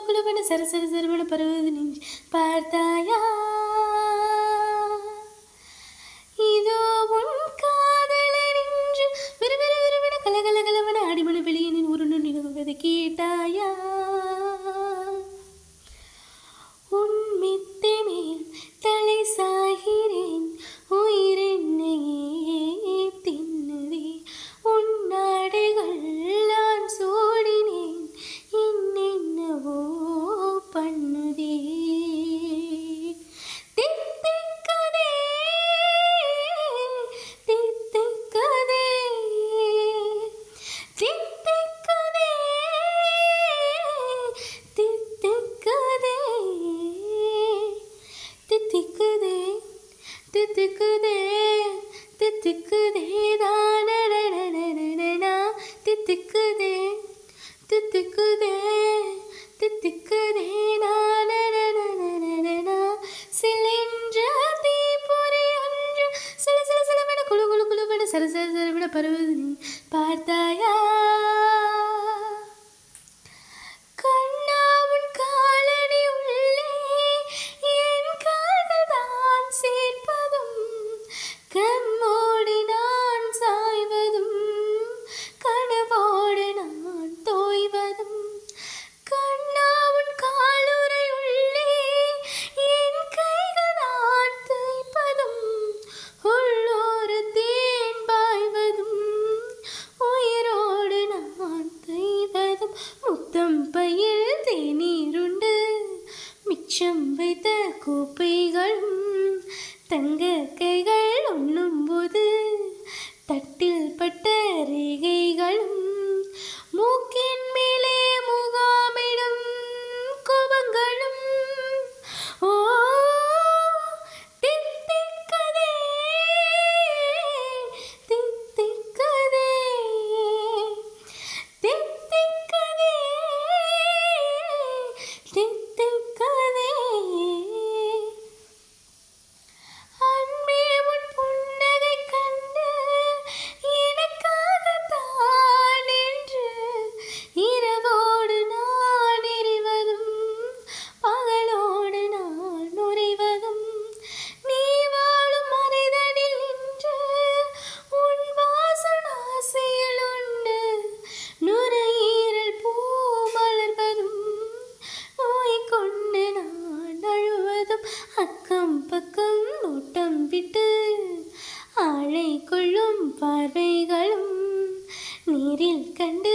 குழுவென சர சர சரவென பருவது நெஞ்சு பார்த்தாயா? இதோ உன் காதலர் இன்று விறுவிறு விறுவென கலகல கலவென அடிமன வெளியனின் உருண்டு நிகழ்வதை கேட்டாயா? உன் மெத்தை மேல் தலை சாகிறேன், உயிரென்னையே தின்னுதே. உன் நாடைகள் நான் சோடினேன், என்னென்னவோ பண்ணுதே. தித்திக்குதே தித்திக்குதே தித்திக்குதே தித்திக்குதே தித்திக்குதே தித்திக்குதே தித்திக்குதே தானடடடடடா. தித்திக்குதே தித்திக்குதே தித்திக்குதே நானடடடடடா. சிலென்ற தீப்பொறி ஒன்று சில சில சிலவென குழு குழு குழுவென சர சர சரவென பருவது நீ பார்த்தாயா? கண்ணா உன் காலடி உள்ளே என் கால்கள் தான் சேர்ப்பதும், கம்மோடி நான் சாய்வதும், கனவோடு நான் தோய்வதும். கண்ணா உன் காலுறை உள்ளே என் கைகள் நான் தேய்ப்பதும், உள்ளோரு தேன் பாய்வதும், உயிரோடு நான் தெய்வதும். முத்தம் பையில் தேநீருண்டு மிச்சம் வைத்த கோப்பைகளும், தங்க கைகள் உண்ணும்போது தட்டில் பட்ட ரேகைகளும், மூக்கின் மேலே முகாமிடும் கோபங்களும். ஓ தித்திக்குதே தித்திக்குதே தித்திக்குதே தித்திக்குதே. அன்பே உன் புன்னகை கண்டு எனக்காகத்தான் என்று இரவோடு நான் எறிவதும், பகலோடு நான் நுரைவதும். நீ வாழும் மனிதனில் நின்று உன் வாசல் ஆசையில் உண்டு, நுரையீரல் பூ மலர்வதும், நோய் கொண்டு நான் அழுவதும். அக்கம் பக்கம் நோட்டம் விட்டு ஆழை கொள்ளும் பார்வைகளும், நீரில் கண்ட